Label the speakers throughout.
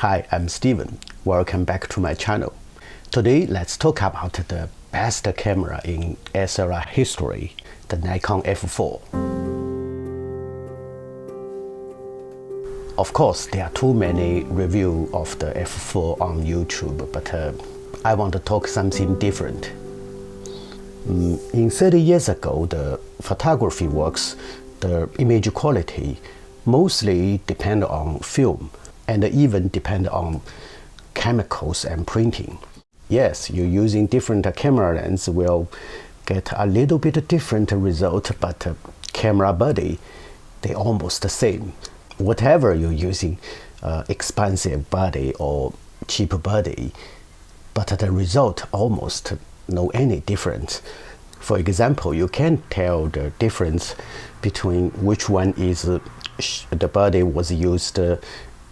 Speaker 1: Hi, I'm Steven. Welcome back to my channel. Today, let's talk about the best camera in SLR history, the Nikon F4. Of course, there are too many reviews of the F4 on YouTube, but I want to talk something different. In 30 years ago, the photography works, the image quality mostly depend on film and even depend on chemicals and printing. Yes, you're using different camera lens will get a little bit different result, but camera body, they almost the same. Whatever you're using, expensive body or cheap body, but the result almost no any difference. For example, you can't tell the difference between which one is the body was used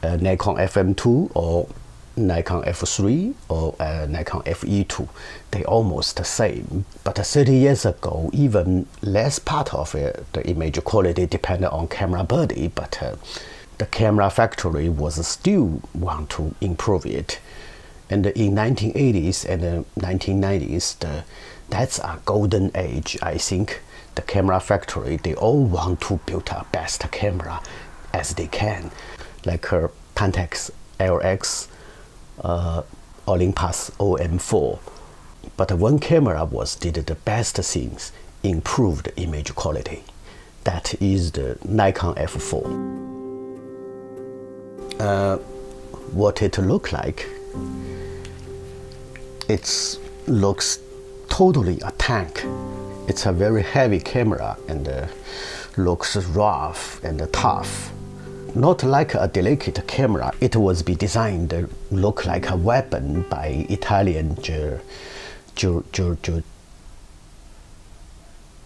Speaker 1: Nikon FM2 or Nikon F3 or Nikon FE2. They almost the same. But 30 years ago, even less part of it, the image quality depended on camera body, but the camera factory was still want to improve it. And in 1980s and 1990s, that's a golden age, I think. The camera factory, they all want to build a best camera as they can, like Pentax LX, Olympus OM4. But one camera did the best things, improved image quality. That is the Nikon F4. What it look like? It looks totally a tank. It's a very heavy camera and looks rough and tough. Not like a delicate camera, it was designed to look like a weapon by Italian Giorgetto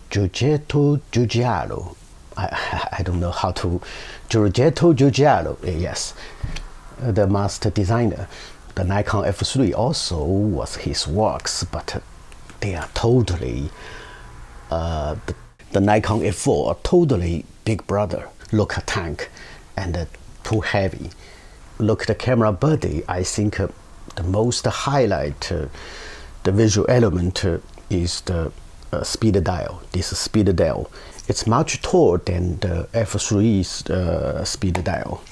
Speaker 1: Giugiaro. I don't know how to. Giorgetto Giugiaro, yes, the master designer. The Nikon F3 also was his works, but they are totally. The Nikon F4 are totally big brother. Look a tank. And too heavy. Look at the camera body. I think the most highlight, the visual element is the speed dial. This speed dial, it's much taller than the F3's speed dial.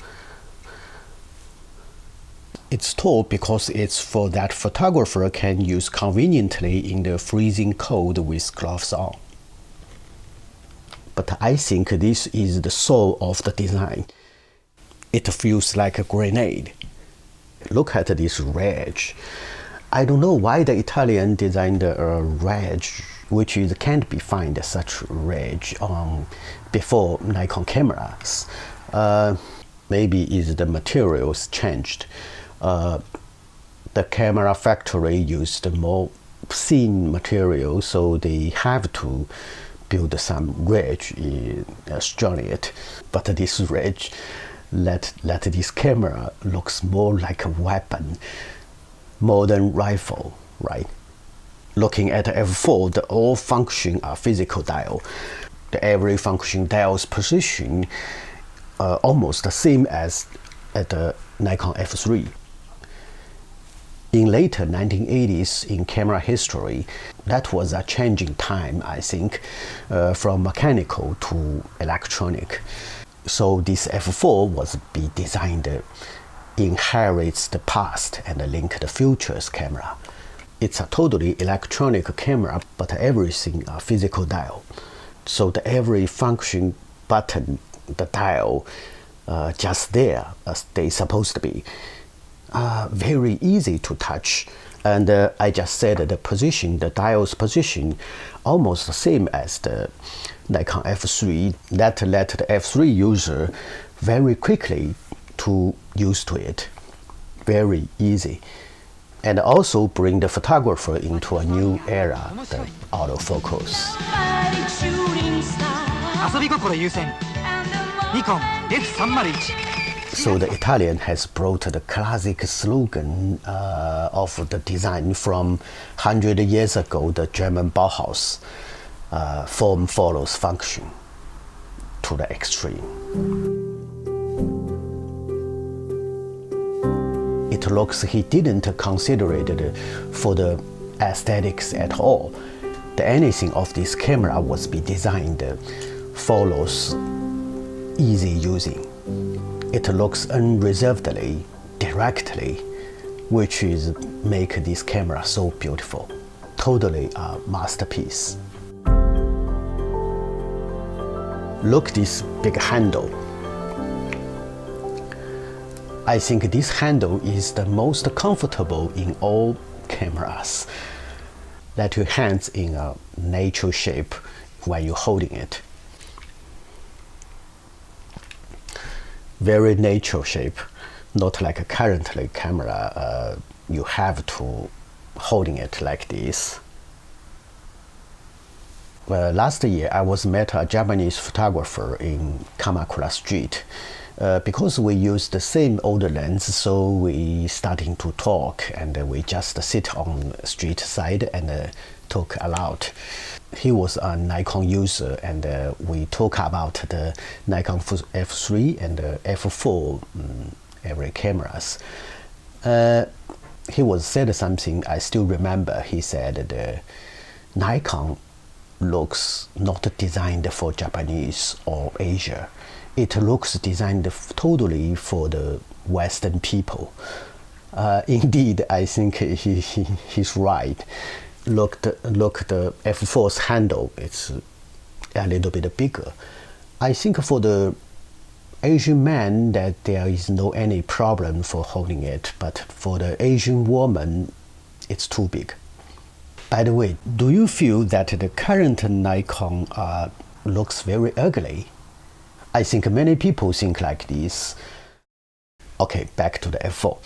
Speaker 1: It's tall because it's for that photographer can use conveniently in the freezing cold with gloves on. But I think this is the soul of the design. It feels like a grenade. Look at this wedge. I don't know why the Italian designed a wedge, which can't be found such wedge before Nikon cameras. Maybe is the materials changed. The camera factory used more thin material, so they have to build some wedge in it. But this wedge let this camera looks more like a weapon, modern rifle, right? Looking at F4, the all function are physical dial. The every function dial's position almost the same as at the Nikon F3. In later 1980s in camera history, that was a changing time, I think, from mechanical to electronic. So this F4 was designed inherits the past and link the future's camera. It's a totally electronic camera, but everything a physical dial. So the every function button, the dial, just there as they supposed to be. Very easy to touch. And I just said the position, the dial's position, almost the same as the Nikon F3. That let the F3 user very quickly to use to it. Very easy. And also bring the photographer into a new era, the autofocus. So the Italian has brought the classic slogan of the design from 100 years ago, the German Bauhaus, form follows function to the extreme. It looks he didn't consider it for the aesthetics at all. Anything of this camera was be designed follows easy using. It looks unreservedly, directly, which is make this camera so beautiful. Totally a masterpiece. Look this big handle. I think this handle is the most comfortable in all cameras. Let your hands in a natural shape when you're holding it. Very natural shape, not like a currently camera, you have to holding it like this. Last year I was met a Japanese photographer in Kamakura Street. Because we use the same old lens, so we starting to talk, and we just sit on street side and talk a lot. He was a Nikon user, and we talk about the Nikon F3 and F4 every cameras. He was said something I still remember. He said the Nikon looks not designed for Japanese or Asia. It looks designed totally for the Western people. Indeed, I think he's right. Look the F4's handle, it's a little bit bigger. I think for the Asian man that there is no any problem for holding it, but for the Asian woman, it's too big. By the way, do you feel that the current Nikon looks very ugly? I think many people think like this. Okay, back to the F4.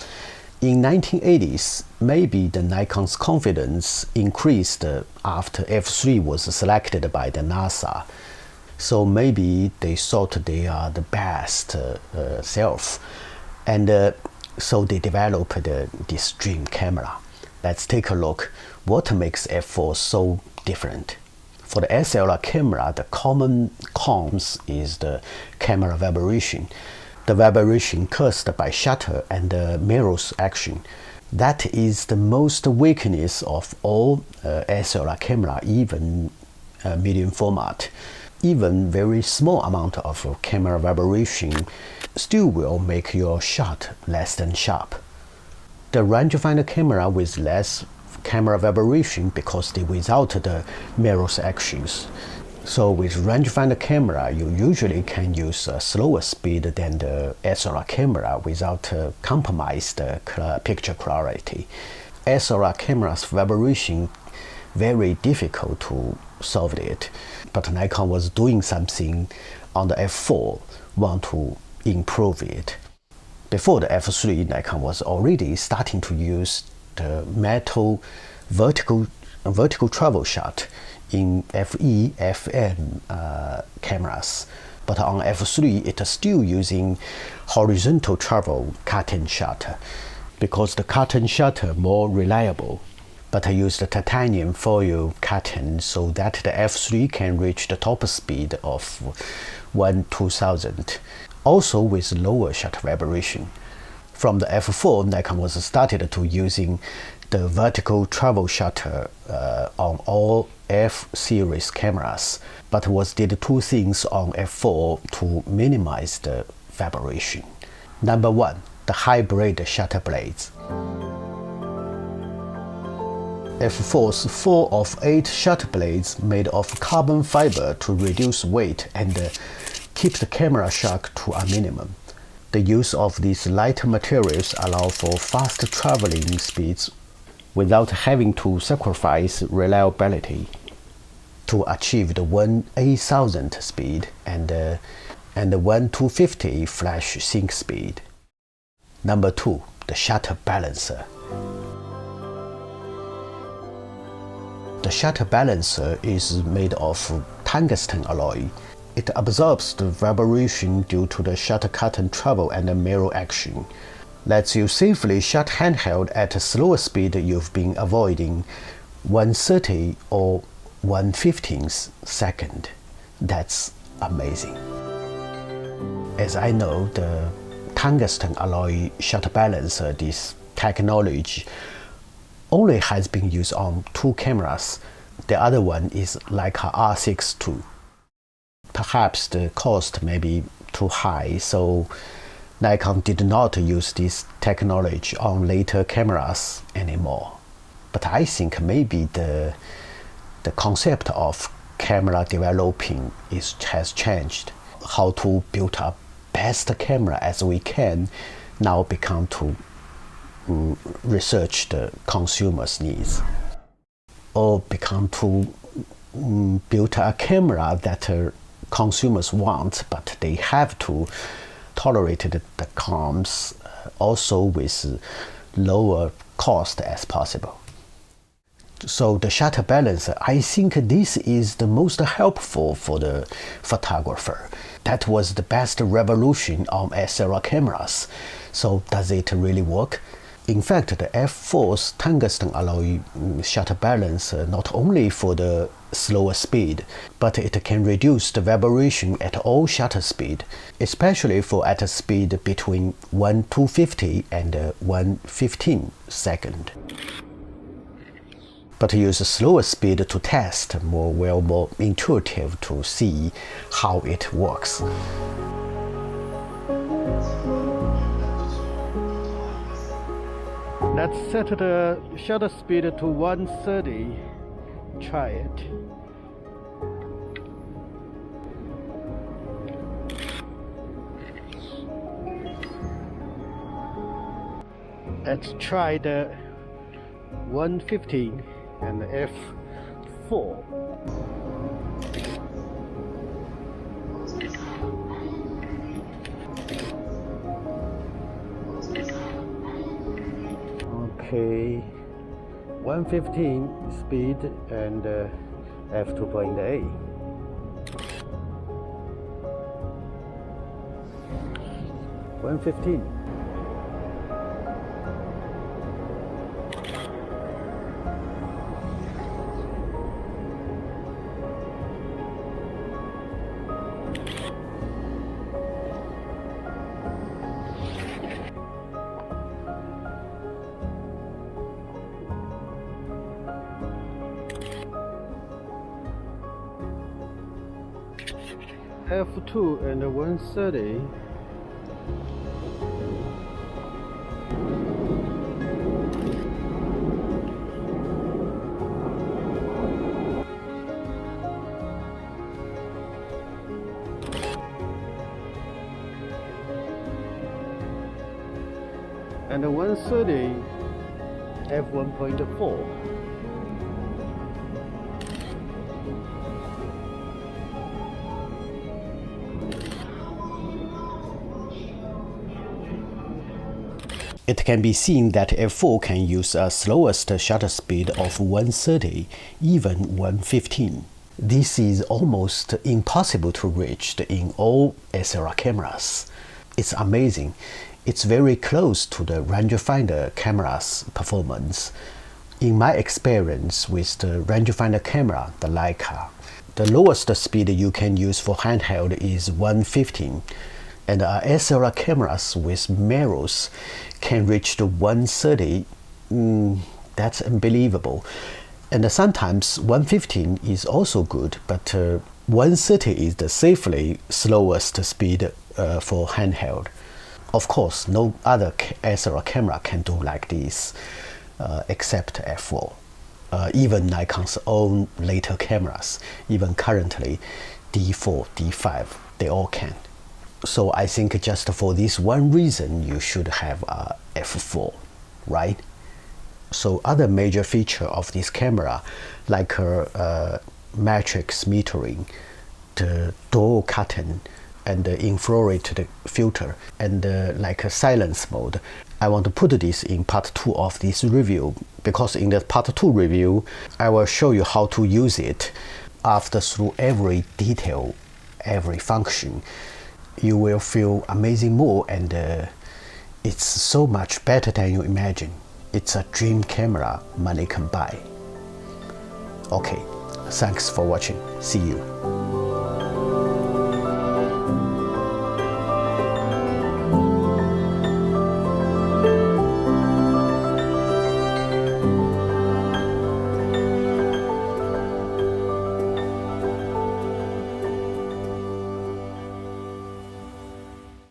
Speaker 1: In 1980s, maybe the Nikon's confidence increased after F3 was selected by the NASA. So maybe they thought they are the best self. And so they developed this dream camera. Let's take a look what makes F4 so different. For the SLR camera, the common cons is the camera vibration. The vibration caused by shutter and the mirror's action. That is the most weakness of all SLR camera, even medium format. Even very small amount of camera vibration still will make your shot less than sharp. The rangefinder camera with less camera vibration because they without the mirror's actions. So with rangefinder camera, you usually can use a slower speed than the SLR camera without compromise the picture clarity. SLR camera's vibration very difficult to solve it, but Nikon was doing something on the F4, want to improve it. Before the F3, Nikon was already starting to use the metal vertical travel shot in FE, FM cameras. But on F3, it is still using horizontal travel cut-in shutter because the cut-in shutter more reliable. But I used the titanium foil cut-in so that the F3 can reach the top speed of 1/2000, also with lower shutter vibration. From the F4, Nikon was started to using the vertical travel shutter on all F-series cameras, but was did two things on F4 to minimize the vibration. Number one, the hybrid shutter blades. F4's 4 of 8 shutter blades made of carbon fiber to reduce weight and keep the camera shock to a minimum. The use of these lighter materials allow for fast traveling speeds without having to sacrifice reliability to achieve the 1/8000 speed and the 1/250 flash sync speed. Number 2, the shutter balancer. The shutter balancer is made of tungsten alloy. It absorbs the vibration due to the shutter cut-in travel and the mirror action. Lets you safely shut handheld at a slower speed you've been avoiding 1/30 or 1/15 second. That's amazing. As I know, the tungsten alloy shutter balancer, this technology only has been used on 2 cameras. The other one is Leica R6 II. Perhaps the cost may be too high, so Nikon did not use this technology on later cameras anymore. But I think maybe the concept of camera developing has changed. How to build a best camera as we can now become to research the consumer's needs, or become to build a camera that consumers want, but they have to tolerate the comms also with lower cost as possible. So the shutter balancer, I think this is the most helpful for the photographer. That was the best revolution on SLR cameras. So does it really work? In fact, the f4's tungsten alloy shutter balancer not only for the slower speed, but it can reduce the vibration at all shutter speed, especially for at a speed between 1/250 and 1/15 second. But use a slower speed to test, more intuitive to see how it works. Let's set the shutter speed to 130. Try it. Let's try the 115 and f4. Okay, 115 speed and f2.8. (115). f2 and 130. And 130 f1.4. It can be seen that f4 can use a slowest shutter speed of 130, even 115. This is almost impossible to reach in all SLR cameras. It's amazing. It's very close to the rangefinder camera's performance. In my experience with the rangefinder camera, the Leica, the lowest speed you can use for handheld is 115. And SLR cameras with mirrors can reach to 130. That's unbelievable. And sometimes 115 is also good, but 130 is the safely slowest speed for handheld. Of course, no other SLR camera can do like this, except f4. Even Nikon's own later cameras, even currently D4, D5, they all can. So I think just for this one reason, you should have a f4, right? So other major feature of this camera, like matrix metering, the dual curtain, and the infrared filter, and like a silence mode. I want to put this in part 2 of this review, because in the part 2 review, I will show you how to use it. After through every detail, every function, you will feel amazing more, and it's so much better than you imagine. It's a dream camera money can buy. Okay, thanks for watching. See you.